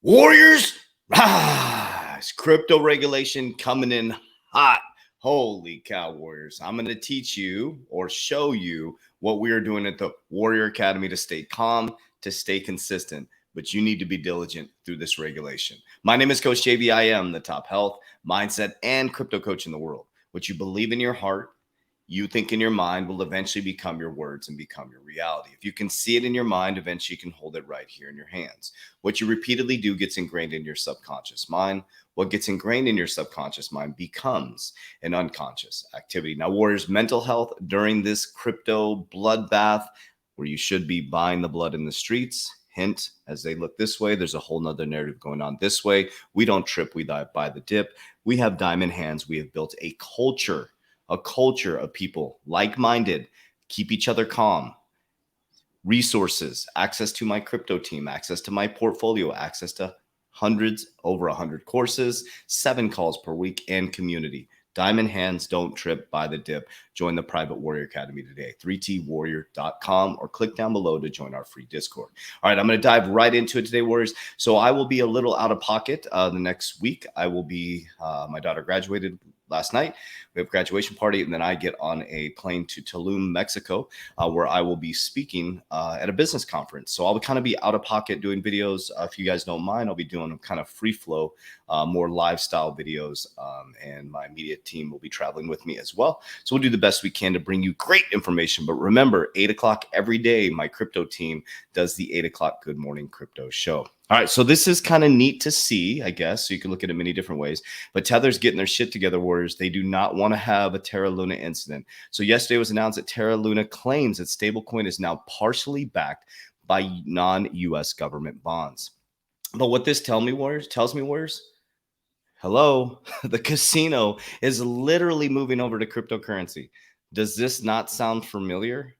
Warriors, rise! Crypto regulation coming in hot. Holy cow, Warriors. I'm going to teach you or show you what we are doing at the Warrior Academy to stay calm, to stay consistent. But you need to be diligent through this regulation. My name is Coach JB. I am the top health, mindset, and crypto coach in the world. What you believe in your heart, you think in your mind will eventually become your words and become your reality. If you can see it in your mind, eventually you can hold it right here in your hands. What you repeatedly do gets ingrained in your subconscious mind. What gets ingrained in your subconscious mind becomes an unconscious activity. Now, Warriors, mental health during this crypto bloodbath where you should be buying the blood in the streets. Hint, as they look this way, there's a whole nother narrative going on this way. We don't trip, we buy the dip. We have diamond hands. We have built a culture of people like-minded, keep each other calm, resources, access to my crypto team, access to my portfolio, access to over 100 courses, 7 calls per week, and community. Diamond hands, don't trip, buy the dip. Join the Private Warrior Academy today, 3twarrior.com, or click down below to join our free Discord. All right, I'm going to dive right into it today, Warriors. So I will be a little out of pocket the next week. I will be, my daughter graduated last night. We have a graduation party, and then I get on a plane to Tulum, Mexico, where I will be speaking at a business conference. So I'll kind of be out of pocket doing videos. If you guys don't mind, I'll be doing kind of free flow, more lifestyle videos, and my media team will be traveling with me as well. So we'll do the best we can to bring you great information. But remember, 8 o'clock every day, my crypto team does the 8 o'clock Good Morning Crypto show. All right, so this is kind of neat to see, I guess. So you can look at it many different ways. But Tether's getting their shit together, Warriors. They do not want to have a Terra Luna incident. So yesterday was announced that Terra Luna claims that stablecoin is now partially backed by non-U.S. government bonds. But what this tells me, Warriors, hello, the casino is literally moving over to cryptocurrency. Does this not sound familiar?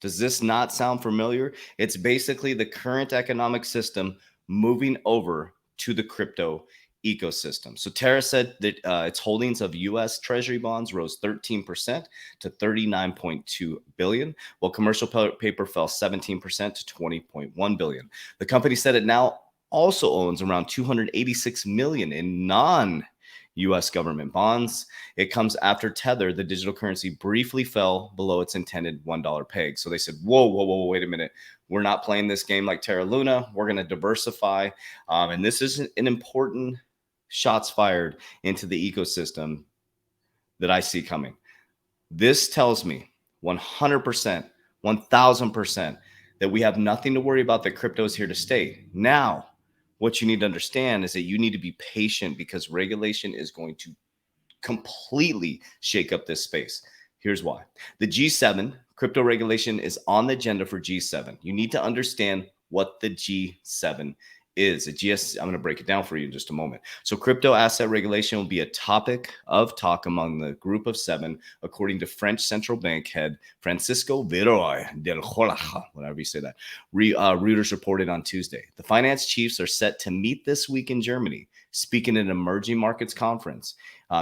It's basically the current economic system moving over to the crypto ecosystem. So Terra said that its holdings of U.S. Treasury bonds rose 13% to 39.2 billion, while commercial paper fell 17% to 20.1 billion. The company said it now also owns around 286 million in non-U.S. government bonds. It comes after Tether, the digital currency, briefly fell below its intended $1 peg. So they said, whoa, wait a minute. We're not playing this game like Terra Luna. We're going to diversify. And this is an important shots fired into the ecosystem that I see coming. This tells me 100%, 1000% that we have nothing to worry about, that crypto is here to stay. Now, what you need to understand is that you need to be patient, because regulation is going to completely shake up this space. Here's why. The G7 crypto regulation is on the agenda for G7. You need to understand what the G7 is. I'm going to break it down for you in just a moment. So crypto asset regulation will be a topic of talk among the group of 7, according to French central bank head Francisco Villeroy del Jolaja, whatever you say that. Reuters reported on Tuesday. The finance chiefs are set to meet this week in Germany, speaking at an emerging markets conference.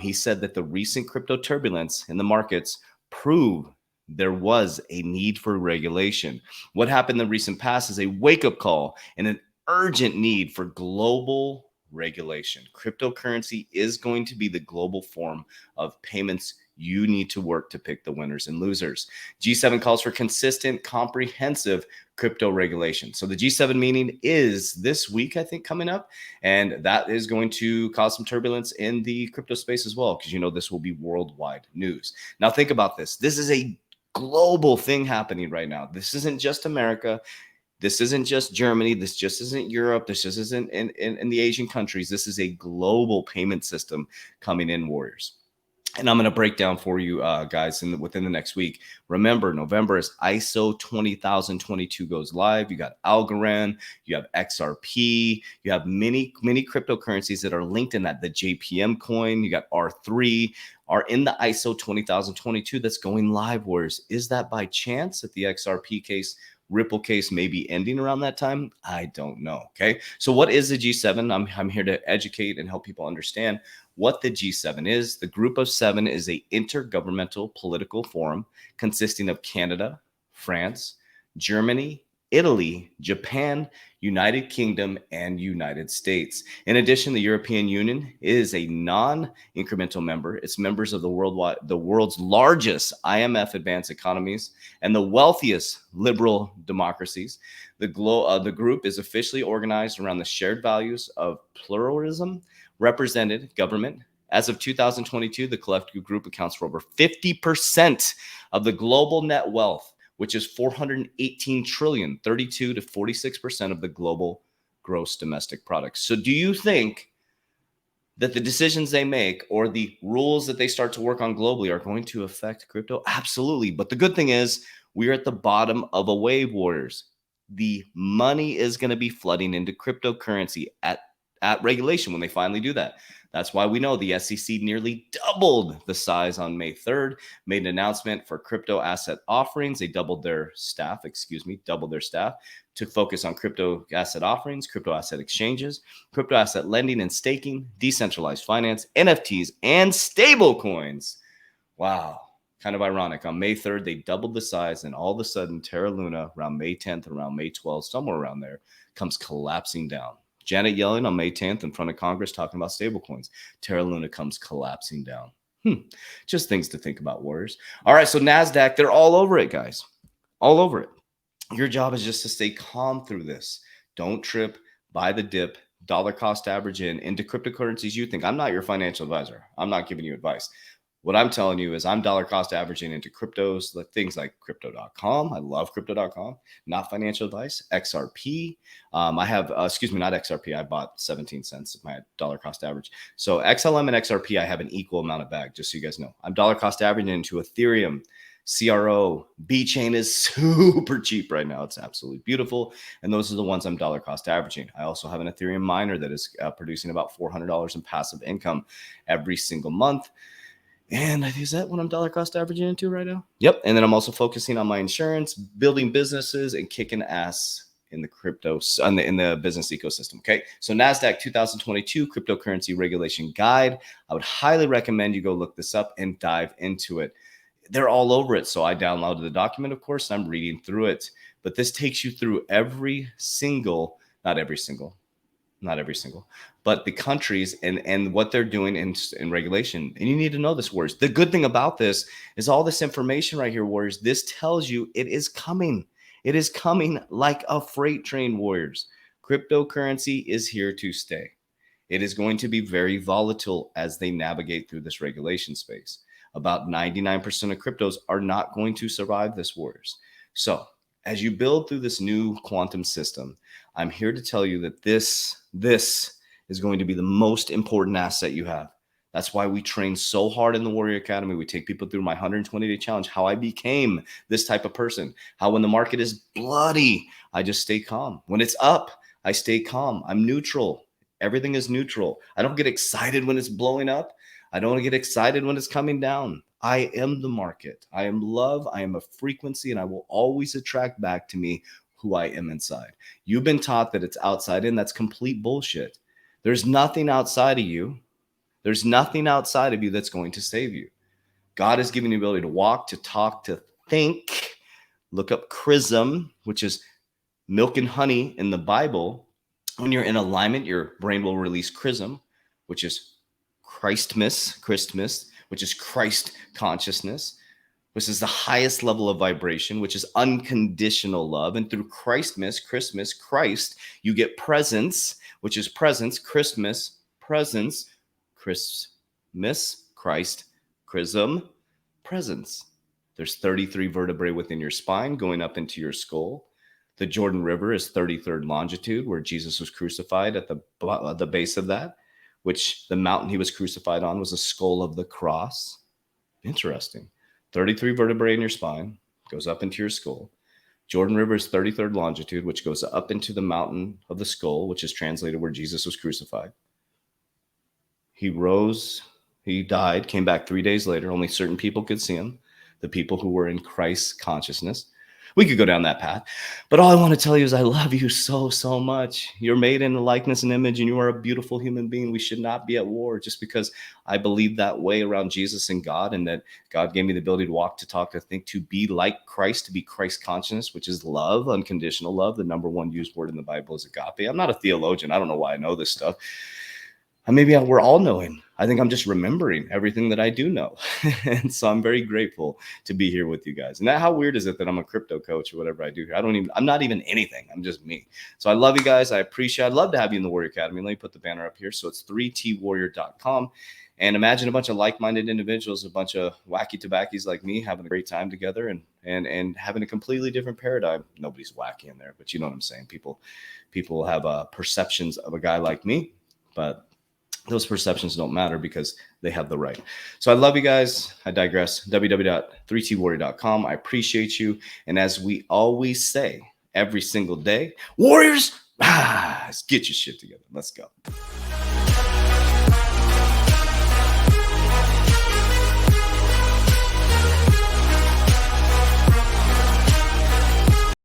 He said that the recent crypto turbulence in the markets prove there was a need for regulation. What happened in the recent past is a wake-up call and an urgent need for global regulation. Cryptocurrency is going to be the global form of payments. You need to work to pick the winners and losers. G7 calls for consistent, comprehensive crypto regulation. So the G7 meeting is this week, I think, coming up. And that is going to cause some turbulence in the crypto space as well, because this will be worldwide news. Now think about this. This is a global thing happening right now. This isn't just America. This isn't just Germany. This just isn't Europe. This just isn't in the Asian countries. This is a global payment system coming in, Warriors. And I'm going to break down for you guys within the next week. Remember, November is ISO 20022 goes live. You got Algorand, you have XRP, you have many cryptocurrencies that are linked in that. The JPM coin, you got R3 are in the ISO 20022 that's going live, Warriors. Is that by chance that the XRP case, Ripple case may be ending around that time? I don't know. Okay. So what is the G7? I'm here to educate and help people understand what the G7 is. The group of 7 is a intergovernmental political forum consisting of Canada, France, Germany, Italy, Japan, United Kingdom, and United States. In addition, the European Union is a non-incremental member. It's members of the world's largest IMF advanced economies and the wealthiest liberal democracies. The group is officially organized around the shared values of pluralism, represented government. As of 2022, the collective group accounts for over 50% of the global net wealth, which is 418 trillion, 32 to 46% of the global gross domestic product. So do you think that the decisions they make or the rules that they start to work on globally are going to affect crypto? Absolutely. But the good thing is we're at the bottom of a wave, warriors. The money is going to be flooding into cryptocurrency at regulation when they finally do that. That's why we know the SEC nearly doubled the size on May 3rd, made an announcement for crypto asset offerings. They doubled their staff to focus on crypto asset offerings, crypto asset exchanges, crypto asset lending and staking, decentralized finance, NFTs, and stable coins. Wow. Kind of ironic. On May 3rd, they doubled the size, and all of a sudden, Terra Luna, around May 10th, around May 12th, somewhere around there, comes collapsing down. Janet Yellen on May 10th in front of Congress talking about stablecoins. Terra Luna comes collapsing down. Just things to think about, warriors. All right, so NASDAQ, they're all over it, guys. All over it. Your job is just to stay calm through this. Don't trip, buy the dip, dollar cost average into cryptocurrencies you think. I'm not your financial advisor. I'm not giving you advice. What I'm telling you is I'm dollar cost averaging into cryptos, things like crypto.com. I love crypto.com, not financial advice. XRP. I have, not XRP. I bought 17 cents of my dollar cost average. So XLM and XRP, I have an equal amount of bag, just so you guys know. I'm dollar cost averaging into Ethereum, CRO, B-Chain is super cheap right now. It's absolutely beautiful. And those are the ones I'm dollar cost averaging. I also have an Ethereum miner that is producing about $400 in passive income every single month. And is that what I'm dollar cost averaging into right now? Yep. And then I'm also focusing on my insurance, building businesses, and kicking ass in the crypto, in the business ecosystem. Okay. So NASDAQ 2022 cryptocurrency regulation guide. I would highly recommend you go look this up and dive into it. They're all over it. So I downloaded the document, of course, and I'm reading through it. But this takes you through not every single, but the countries and what they're doing in regulation. And you need to know this, warriors. The good thing about this is all this information right here, warriors. This tells you it is coming. It is coming like a freight train, warriors. Cryptocurrency is here to stay. It is going to be very volatile as they navigate through this regulation space. About 99% of cryptos are not going to survive this, warriors. So as you build through this new quantum system, I'm here to tell you that this is going to be the most important asset you have. That's why we train so hard in the Warrior Academy. We take people through my 120-day challenge, how I became this type of person, how when the market is bloody, I just stay calm. When it's up, I stay calm. I'm neutral. Everything is neutral. I don't get excited when it's blowing up. I don't get excited when it's coming down. I am the market. I am love. I am a frequency, and I will always attract back to me who I am inside. You've been taught that it's outside in. That's complete bullshit. There's nothing outside of you. There's nothing outside of you that's going to save you. God has given you the ability to walk, to talk, to think. Look up chrism, which is milk and honey in the Bible. When you're in alignment, your brain will release chrism, which is Christmas, which is Christ consciousness, which is the highest level of vibration, which is unconditional love. And through Christmas, Christ, you get presence, which is presence, Christmas, presence, Christmas, Christ, chrism, presence. There's 33 vertebrae within your spine going up into your skull. The Jordan River is 33rd longitude, where Jesus was crucified at the base of that, which the mountain he was crucified on was the skull of the cross. Interesting. 33 vertebrae in your spine, goes up into your skull. Jordan River is 33rd longitude, which goes up into the mountain of the skull, which is translated where Jesus was crucified. He rose, he died, came back 3 days later. Only certain people could see him, the people who were in Christ's consciousness. We could go down that path. But all I want to tell you is I love you so, so much. You're made in the likeness and image, and you are a beautiful human being. We should not be at war just because I believe that way around Jesus and God, and that God gave me the ability to walk, to talk, to think, to be like Christ, to be Christ conscious, which is love, unconditional love. The number one used word in the Bible is agape. I'm not a theologian. I don't know why I know this stuff. Maybe we're all knowing. I think I'm just remembering everything that I do know. And so I'm very grateful to be here with you guys. And how weird is it that I'm a crypto coach or whatever I do here? I'm not even anything. I'm just me. So I love you guys. I'd love to have you in the Warrior Academy. Let me put the banner up here. So it's 3twarrior.com. And imagine a bunch of like-minded individuals, a bunch of wacky tobaccos like me having a great time together and having a completely different paradigm. Nobody's wacky in there, but you know what I'm saying? People have perceptions of a guy like me, but those perceptions don't matter because they have the right. So I love you guys. I digress. www.3twarrior.com. I appreciate you. And as we always say every single day, Warriors, get your shit together. Let's go.